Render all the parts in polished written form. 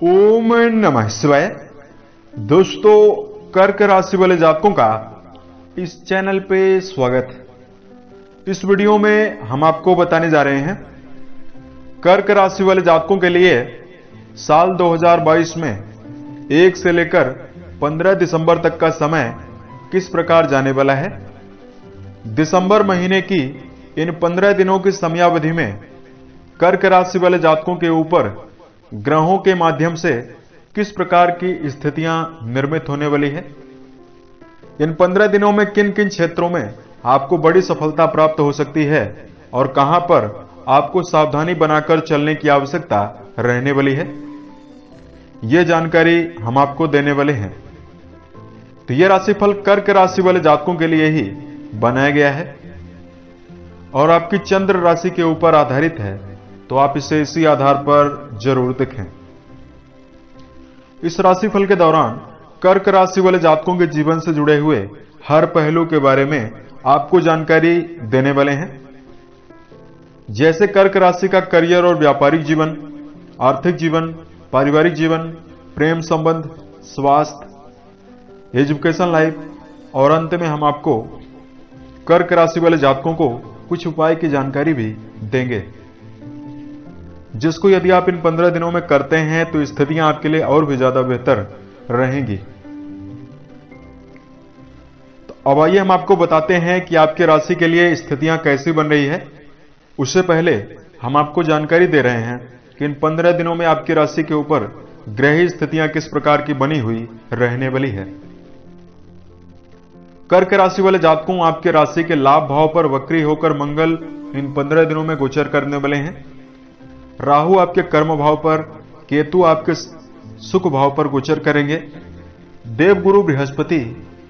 ओम नमः शिवाय। दोस्तों, कर्क राशि वाले जातकों का इस चैनल पे स्वागत है। इस वीडियो में हम आपको बताने जा रहे हैं कर्क राशि वाले जातकों के लिए साल 2022 में 1 से लेकर 15 दिसंबर तक का समय किस प्रकार जाने वाला है। दिसंबर महीने की इन 15 दिनों की समयावधि में कर्क राशि वाले जातकों के ऊपर ग्रहों के माध्यम से किस प्रकार की स्थितियां निर्मित होने वाली है। इन 15 दिनों में किन किन क्षेत्रों में आपको बड़ी सफलता प्राप्त हो सकती है और कहां पर आपको सावधानी बनाकर चलने की आवश्यकता रहने वाली है, यह जानकारी हम आपको देने वाले हैं। तो यह राशिफल कर्क राशि वाले जातकों के लिए ही बनाया गया है और आपकी चंद्र राशि के ऊपर आधारित है, तो आप इसे इसी आधार पर जरूर देखें। इस राशिफल के दौरान कर्क राशि वाले जातकों के जीवन से जुड़े हुए हर पहलू के बारे में आपको जानकारी देने वाले हैं। जैसे कर्क राशि का करियर और व्यापारिक जीवन, आर्थिक जीवन, पारिवारिक जीवन, प्रेम संबंध, स्वास्थ्य, एजुकेशन लाइफ और अंत में हम आपको कर्क राशि वाले जातकों को कुछ उपाय की जानकारी भी देंगे, जिसको यदि आप इन 15 दिनों में करते हैं तो स्थितियां आपके लिए और भी ज्यादा बेहतर रहेंगी। तो अब आइए हम आपको बताते हैं कि आपके राशि के लिए स्थितियां कैसी बन रही है। उससे पहले हम आपको जानकारी दे रहे हैं कि इन 15 दिनों में आपकी राशि के ऊपर ग्रह स्थितियां किस प्रकार की बनी हुई रहने वाली है। कर्क राशि वाले जातकों, आपके राशि के लाभ भाव पर वक्री होकर मंगल इन 15 दिनों में गोचर करने वाले हैं। राहु आपके कर्म भाव पर, केतु आपके सुख भाव पर गोचर करेंगे। देवगुरु बृहस्पति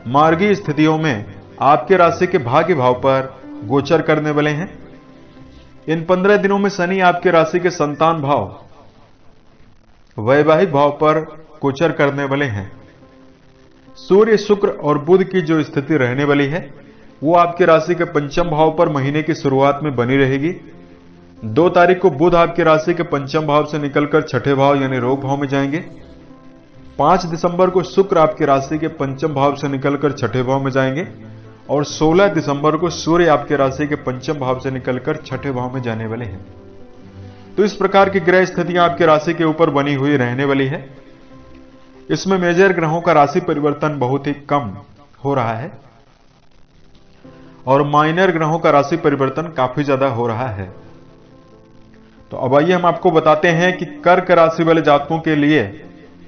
मार्गी स्थितियों में आपके राशि के भाग्य भाव पर गोचर करने वाले हैं। इन 15 दिनों में शनि आपके राशि के संतान भाव, वैवाहिक भाव पर गोचर करने वाले हैं। सूर्य, शुक्र और बुध की जो स्थिति रहने वाली है वो आपके राशि के पंचम भाव पर महीने की शुरुआत में बनी रहेगी। 2 तारीख को बुध आपके राशि के पंचम भाव से निकलकर छठे भाव यानी रोग भाव में जाएंगे। 5 दिसंबर को शुक्र आपके राशि के पंचम भाव से निकलकर छठे भाव में जाएंगे और 16 दिसंबर को सूर्य आपके राशि के पंचम भाव से निकलकर छठे भाव में जाने वाले हैं। तो इस प्रकार की ग्रह स्थितियां आपके राशि के ऊपर बनी हुई रहने वाली है। इसमें मेजर ग्रहों का राशि परिवर्तन बहुत ही कम हो रहा है और माइनर ग्रहों का राशि परिवर्तन काफी ज्यादा हो रहा है। तो अब आइए हम आपको बताते हैं कि कर्क राशि वाले जातकों के लिए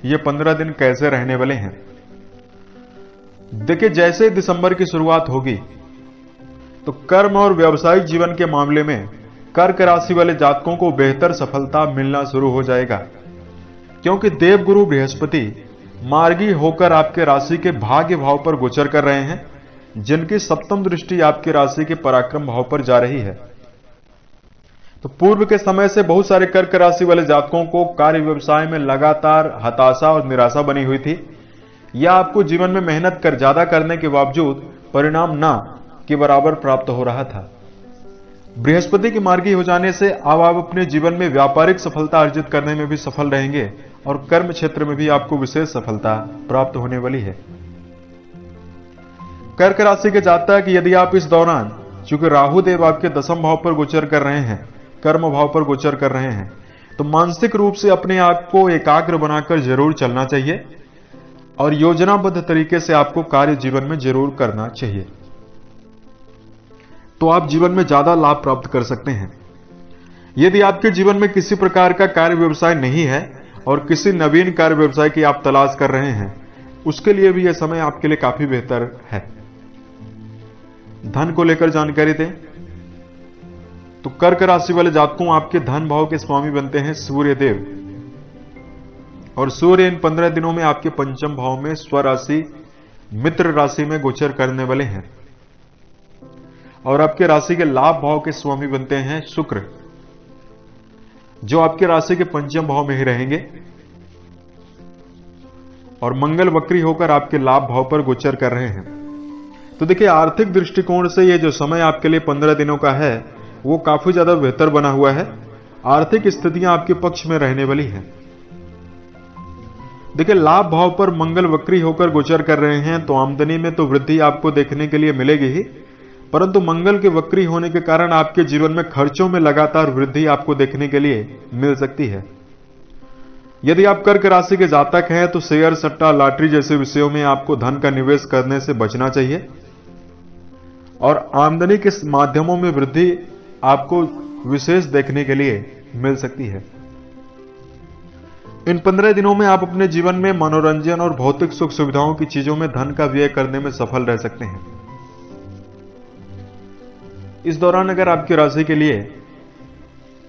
ये 15 दिन कैसे रहने वाले हैं। देखिए, जैसे दिसंबर की शुरुआत होगी तो कर्म और व्यावसायिक जीवन के मामले में कर्क राशि वाले जातकों को बेहतर सफलता मिलना शुरू हो जाएगा, क्योंकि देवगुरु बृहस्पति मार्गी होकर आपके राशि के भाग्य भाव पर गोचर कर रहे हैं, जिनकी सप्तम दृष्टि आपकी राशि के पराक्रम भाव पर जा रही है। तो पूर्व के समय से बहुत सारे कर्क राशि वाले जातकों को कार्य व्यवसाय में लगातार हताशा और निराशा बनी हुई थी, या आपको जीवन में मेहनत कर ज्यादा करने के बावजूद परिणाम ना के बराबर प्राप्त हो रहा था। बृहस्पति की मार्गी हो जाने से अब आप अपने जीवन में व्यापारिक सफलता अर्जित करने में भी सफल रहेंगे और कर्म क्षेत्र में भी आपको विशेष सफलता प्राप्त होने वाली है। कर्क राशि के जातक, यदि आप इस दौरान, चूंकि राहु देव आपके 10वें भाव पर गोचर कर रहे हैं, कर्म भाव पर गोचर कर रहे हैं, तो मानसिक रूप से अपने आप को एकाग्र बनाकर जरूर चलना चाहिए और योजनाबद्ध तरीके से आपको कार्य जीवन में जरूर करना चाहिए, तो आप जीवन में ज्यादा लाभ प्राप्त कर सकते हैं। यदि आपके जीवन में किसी प्रकार का कार्य व्यवसाय नहीं है और किसी नवीन कार्य व्यवसाय की आप तलाश कर रहे हैं, उसके लिए भी यह समय आपके लिए काफी बेहतर है। धन को लेकर जानकारी दें तो कर्क राशि वाले जातकों, आपके धन भाव के स्वामी बनते हैं सूर्य देव, और सूर्य इन 15 दिनों में आपके पंचम भाव में स्वराशि मित्र राशि में गोचर करने वाले हैं और आपके राशि के लाभ भाव के स्वामी बनते हैं शुक्र, जो आपके राशि के पंचम भाव में ही रहेंगे, और मंगल वक्री होकर आपके लाभ भाव पर गोचर कर रहे हैं। तो देखिए, आर्थिक दृष्टिकोण से ये जो समय आपके लिए 15 दिनों का है वो काफी ज्यादा बेहतर बना हुआ है। आर्थिक स्थितियां आपके पक्ष में रहने वाली हैं। देखिए, लाभ भाव पर मंगल वक्री होकर गोचर कर रहे हैं, तो आमदनी में तो वृद्धि आपको देखने के लिए मिलेगी ही, परंतु मंगल के वक्री होने के कारण आपके जीवन में खर्चों में लगातार वृद्धि आपको देखने के लिए मिल सकती है। यदि आप कर्क राशि के जातक हैं तो शेयर, सट्टा, लॉटरी जैसे विषयों में आपको धन का निवेश करने से बचना चाहिए और आमदनी के माध्यमों में वृद्धि आपको विशेष देखने के लिए मिल सकती है। इन 15 दिनों में आप अपने जीवन में मनोरंजन और भौतिक सुख सुविधाओं की चीजों में धन का व्यय करने में सफल रह सकते हैं। इस दौरान अगर आपकी राशि के लिए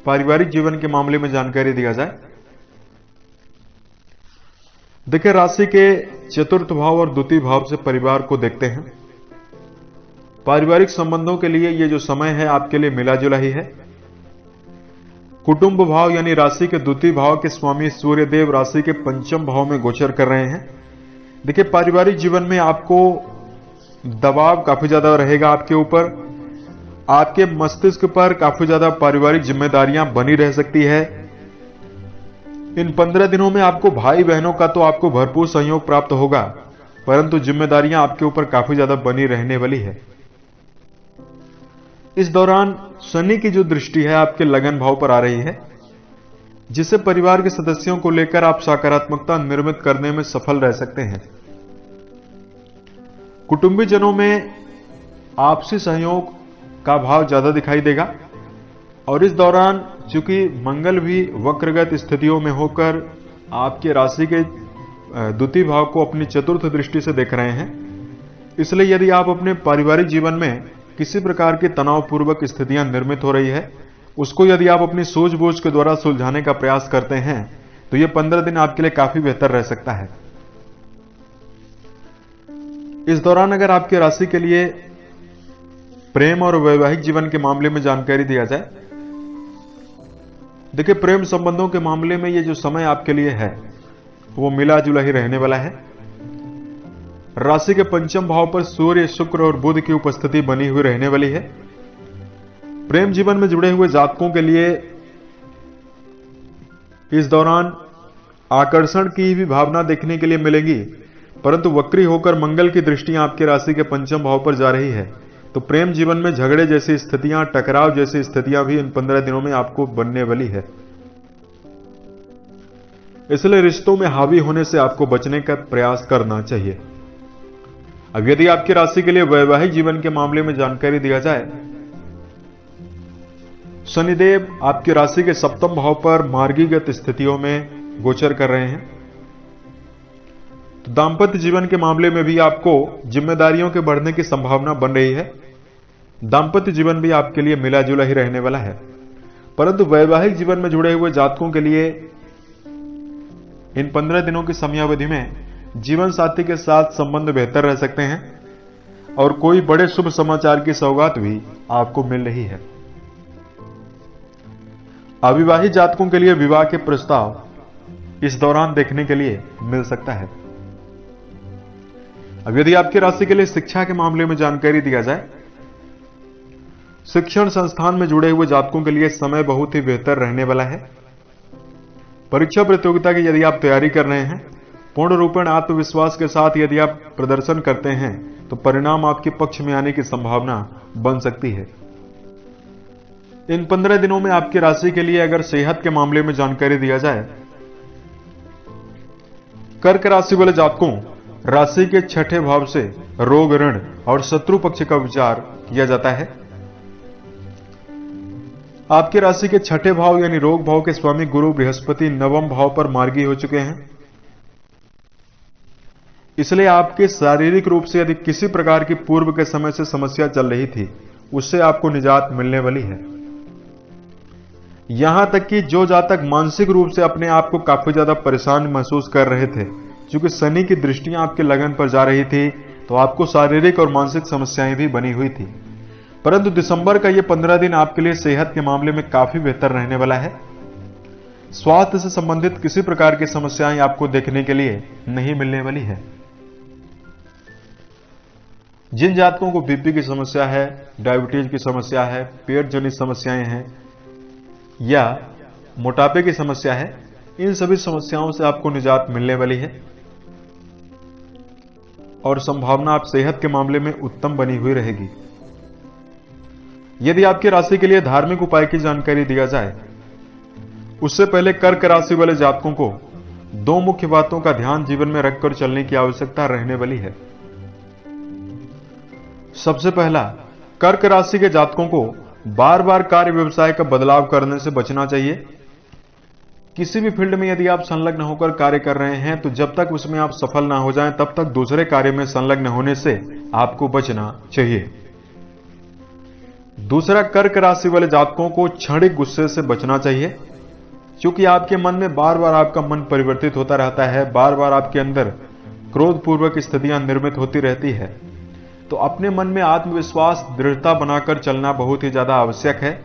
पारिवारिक जीवन के मामले में जानकारी दिया जाए, देखिए राशि के चतुर्थ भाव और द्वितीय भाव से परिवार को देखते हैं। पारिवारिक संबंधों के लिए ये जो समय है आपके लिए मिला जुला ही है। कुटुंब भाव यानी राशि के द्वितीय भाव के स्वामी सूर्यदेव राशि के पंचम भाव में गोचर कर रहे हैं। देखिए, पारिवारिक जीवन में आपको दबाव काफी ज्यादा रहेगा आपके ऊपर, आपके मस्तिष्क पर काफी ज्यादा पारिवारिक जिम्मेदारियां बनी रह सकती है। इन 15 दिनों में आपको भाई बहनों का तो आपको भरपूर सहयोग प्राप्त होगा, परंतु जिम्मेदारियां आपके ऊपर काफी ज्यादा बनी रहने वाली है। इस दौरान शनि की जो दृष्टि है आपके लगन भाव पर आ रही है, जिससे परिवार के सदस्यों को लेकर आप सकारात्मकता निर्मित करने में सफल रह सकते हैं। कुटुंबी जनों में आपसी सहयोग का भाव ज्यादा दिखाई देगा और इस दौरान चूंकि मंगल भी वक्रगत स्थितियों में होकर आपके राशि के द्वितीय भाव को अपनी चतुर्थ दृष्टि से देख रहे हैं, इसलिए यदि आप अपने पारिवारिक जीवन में किसी प्रकार की तनावपूर्वक स्थितियां निर्मित हो रही है, उसको यदि आप अपनी सूझबूझ के द्वारा सुलझाने का प्रयास करते हैं तो ये 15 दिन आपके लिए काफी बेहतर रह सकता है। इस दौरान अगर आपके राशि के लिए प्रेम और वैवाहिक जीवन के मामले में जानकारी दिया जाए, देखिए प्रेम संबंधों के मामले में ये जो समय आपके लिए है वो मिला जुला ही रहने वाला है। राशि के पंचम भाव पर सूर्य, शुक्र और बुध की उपस्थिति बनी हुई रहने वाली है। प्रेम जीवन में जुड़े हुए जातकों के लिए इस दौरान आकर्षण की भी भावना देखने के लिए मिलेगी, परंतु वक्री होकर मंगल की दृष्टि आपके राशि के पंचम भाव पर जा रही है, तो प्रेम जीवन में झगड़े जैसी स्थितियां, टकराव जैसी स्थितियां भी इन 15 दिनों में आपको बनने वाली है। इसलिए रिश्तों में हावी होने से आपको बचने का प्रयास करना चाहिए। अब यदि आपकी राशि के लिए वैवाहिक जीवन के मामले में जानकारी दिया जाए, शनिदेव आपकी राशि के सप्तम भाव पर मार्गीगत स्थितियों में गोचर कर रहे हैं, तो दांपत्य जीवन के मामले में भी आपको जिम्मेदारियों के बढ़ने की संभावना बन रही है। दांपत्य जीवन भी आपके लिए मिला जुला ही रहने वाला है, परंतु वैवाहिक जीवन में जुड़े हुए जातकों के लिए इन 15 दिनों की समयावधि में जीवन साथी के साथ संबंध बेहतर रह सकते हैं और कोई बड़े शुभ समाचार की सौगात भी आपको मिल रही है। अविवाहित जातकों के लिए विवाह के प्रस्ताव इस दौरान देखने के लिए मिल सकता है। अब यदि आपकी राशि के लिए शिक्षा के मामले में जानकारी दिया जाए, शिक्षण संस्थान में जुड़े हुए जातकों के लिए समय बहुत ही बेहतर रहने वाला है। परीक्षा प्रतियोगिता की यदि आप तैयारी कर रहे हैं, पूर्ण रूपेण आत्मविश्वास के साथ यदि आप प्रदर्शन करते हैं तो परिणाम आपके पक्ष में आने की संभावना बन सकती है। इन 15 दिनों में आपकी राशि के लिए अगर सेहत के मामले में जानकारी दिया जाए, कर्क राशि वाले जातकों राशि के छठे भाव से रोग, ऋण और शत्रु पक्ष का विचार किया जाता है। आपकी राशि के छठे भाव यानी रोग भाव के स्वामी गुरु बृहस्पति नवम भाव पर मार्गी हो चुके हैं, इसलिए आपके शारीरिक रूप से यदि किसी प्रकार की पूर्व के समय से समस्या चल रही थी, उससे आपको निजात मिलने वाली है। यहां तक कि जो जातक मानसिक रूप से अपने आप को काफी ज्यादा परेशान महसूस कर रहे थे, क्योंकि शनि की दृष्टियां आपके लगन पर जा रही थी, तो आपको शारीरिक और मानसिक समस्याएं भी बनी हुई थी, परंतु दिसंबर का ये 15 दिन आपके लिए सेहत के मामले में काफी बेहतर रहने वाला है। स्वास्थ्य से संबंधित किसी प्रकार की समस्याएं आपको देखने के लिए नहीं मिलने वाली है। जिन जातकों को बीपी की समस्या है, डायबिटीज की समस्या है, पेट जनित समस्याएं हैं या मोटापे की समस्या है, इन सभी समस्याओं से आपको निजात मिलने वाली है और संभावना आप सेहत के मामले में उत्तम बनी हुई रहेगी। यदि आपकी राशि के लिए धार्मिक उपाय की जानकारी दिया जाए, उससे पहले कर्क राशि वाले जातकों को दो मुख्य बातों का ध्यान जीवन में रखकर चलने की आवश्यकता रहने वाली है। सबसे पहला, कर्क राशि के जातकों को बार बार कार्य व्यवसाय का बदलाव करने से बचना चाहिए। किसी भी फील्ड में यदि आप संलग्न होकर कार्य कर रहे हैं तो जब तक उसमें आप सफल ना हो जाएं तब तक दूसरे कार्य में संलग्न होने से आपको बचना चाहिए। दूसरा, कर्क राशि वाले जातकों को क्षणिक गुस्से से बचना चाहिए, क्योंकि आपके मन में बार बार आपका मन परिवर्तित होता रहता है, बार बार आपके अंदर क्रोधपूर्वक स्थितियां निर्मित होती रहती है। तो अपने मन में आत्मविश्वास, दृढ़ता बनाकर चलना बहुत ही ज्यादा आवश्यक है।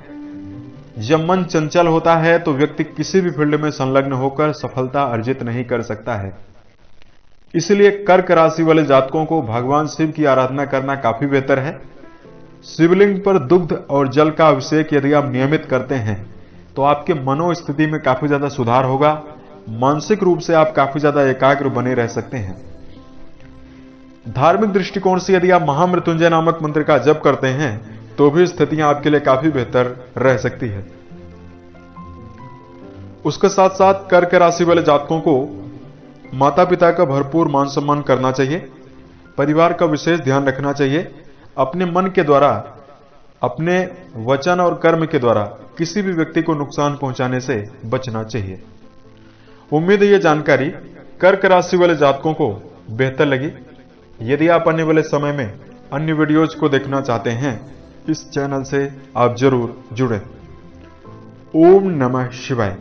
जब मन चंचल होता है तो व्यक्ति किसी भी फील्ड में संलग्न होकर सफलता अर्जित नहीं कर सकता है। इसलिए कर्क राशि वाले जातकों को भगवान शिव की आराधना करना काफी बेहतर है। शिवलिंग पर दुग्ध और जल का अभिषेक यदि आप नियमित करते हैं तो आपके मनोस्थिति में काफी ज्यादा सुधार होगा। मानसिक रूप से आप काफी ज्यादा एकाग्र बने रह सकते हैं। धार्मिक दृष्टिकोण से यदि आप महामृत्युंजय नामक मंत्र का जप करते हैं तो भी स्थितियां आपके लिए काफी बेहतर रह सकती है। उसके साथ साथ कर्क राशि वाले जातकों को माता पिता का भरपूर मान सम्मान करना चाहिए, परिवार का विशेष ध्यान रखना चाहिए। अपने मन के द्वारा, अपने वचन और कर्म के द्वारा किसी भी व्यक्ति को नुकसान पहुंचाने से बचना चाहिए। उम्मीद है यह जानकारी कर्क राशि वाले जातकों को बेहतर लगी। यदि आप आने वाले समय में अन्य वीडियोज को देखना चाहते हैं, इस चैनल से आप जरूर जुड़ें। ओम नमः शिवाय।